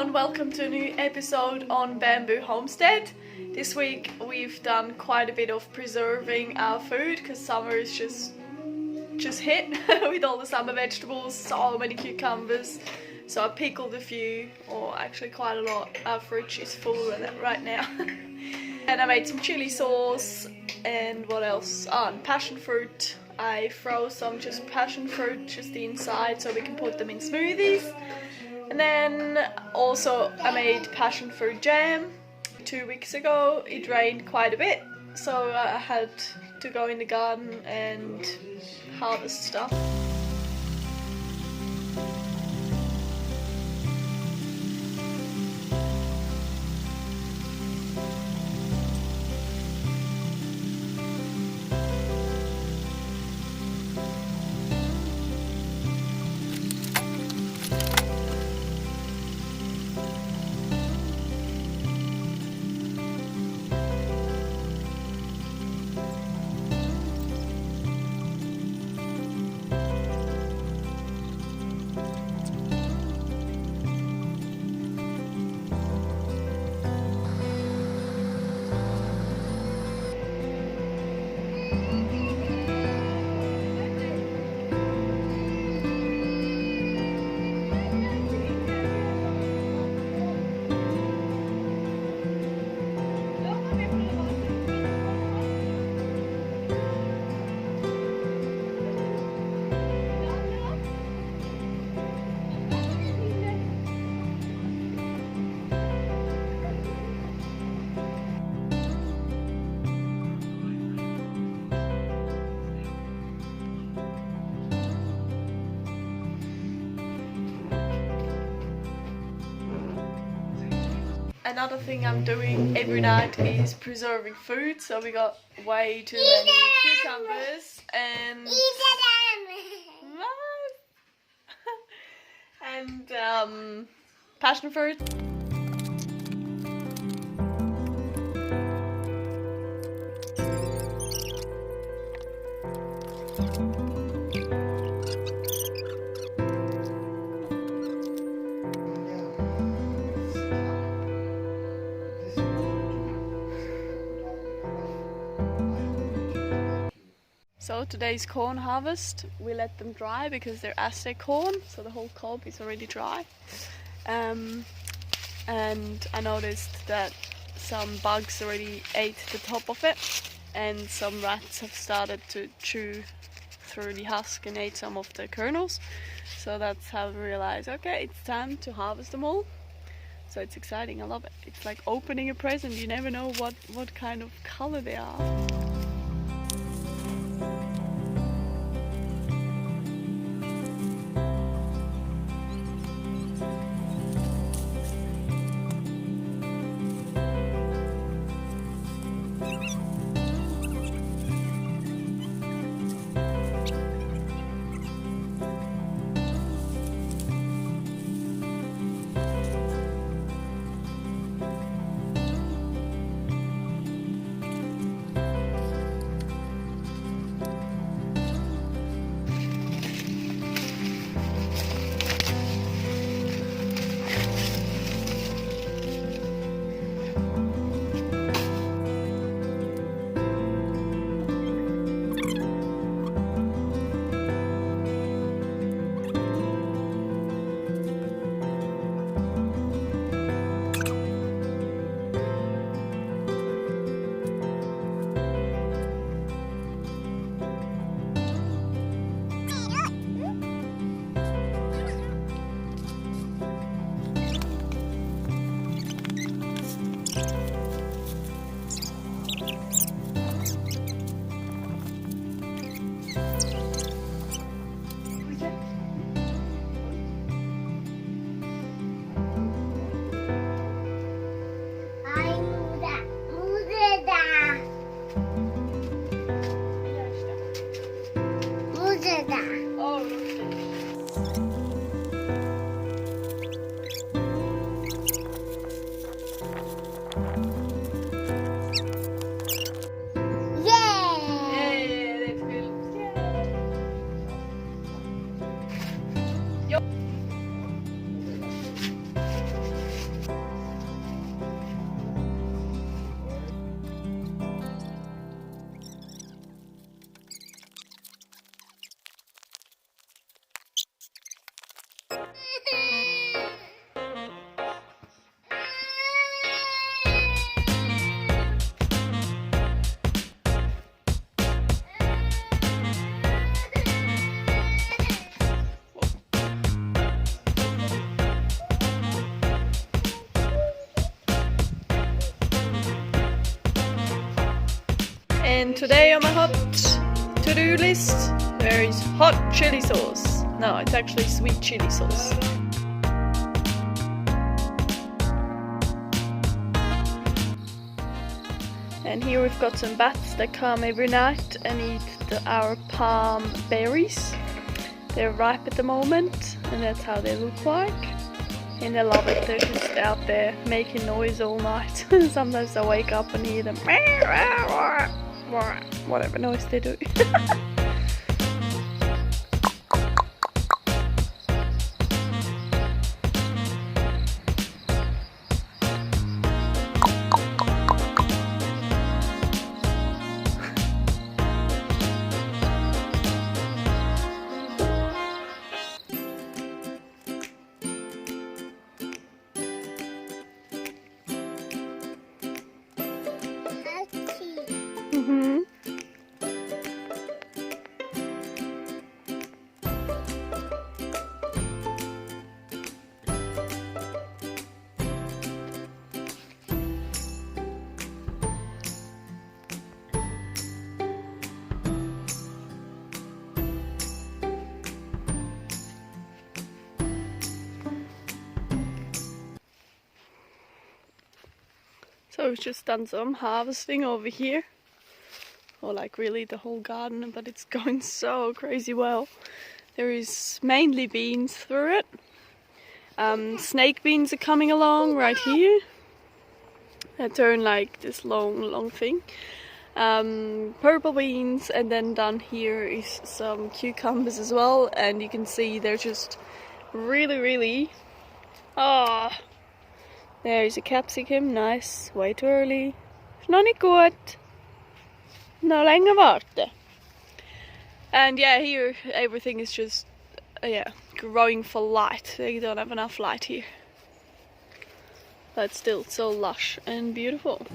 everyone, welcome to a new episode on Bamboo Homestead. This week we've done quite a bit of preserving our food because summer is just hit with all the summer vegetables, so many cucumbers. So I pickled a few, or actually quite a lot. Our fridge is full right now. And I made some chili sauce and what else? And passion fruit. I froze some just passion fruit, just the inside, so we can put them in smoothies. And then also I made passion fruit jam 2 weeks ago. It rained quite a bit, so I had to go in the garden and harvest stuff. Another thing I'm doing every night is preserving food. So we got way too many cucumbers and and passion fruit. So today's corn harvest, we let them dry because they're Aztec corn, so the whole cob is already dry. And I noticed that some bugs already ate the top of it, and some rats have started to chew through the husk and ate some of the kernels. So that's how we realized, okay, it's time to harvest them all. So it's exciting, I love it. It's like opening a present, you never know what kind of color they are. And today on my hot to-do list there is hot chili sauce. No, it's actually sweet chili sauce. And here we've got some bats that come every night and eat our palm berries. They're ripe at the moment and that's how they look like. And I love it, they're just out there making noise all night. Sometimes I wake up and hear them whatever noise they do. So we've just done some harvesting over here, or like really the whole garden, but it's going so crazy well. There is mainly beans through it. Snake beans are coming along right here. They turn like this long thing. Purple beans, and then down here is some cucumbers as well, and you can see they're just really there is a capsicum, nice, way too early. Nog inte gott. No längre vart. And yeah, here everything is just growing for light. They don't have enough light here. But still so lush and beautiful.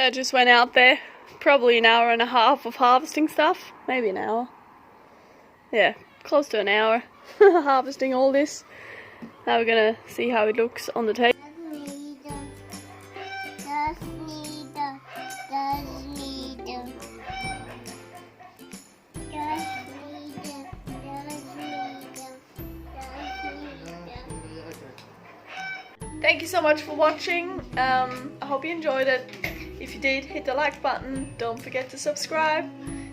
I just went out there, probably an hour and a half of harvesting stuff, maybe an hour. Yeah, close to an hour harvesting all this. Now we're gonna see how it looks on the table. Thank you so much for watching. I hope you enjoyed it. If you did, hit the like button. Don't forget to subscribe.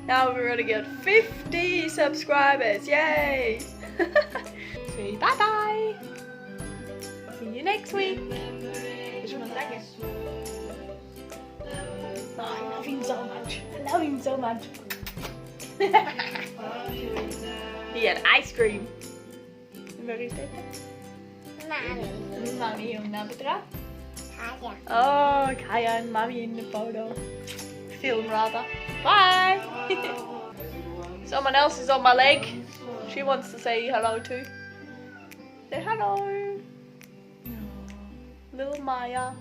Now we're gonna get 50 subscribers. Yay! Say bye bye. See you next week. Oh, I love him so much. I love him so much. He had ice cream. Where is that? Mommy yung nabitra? Kaya. Oh, Kaya and Mommy in the photo. Film rather. Bye! Someone else is on my leg. She wants to say hello too. Say hello! Little Maya.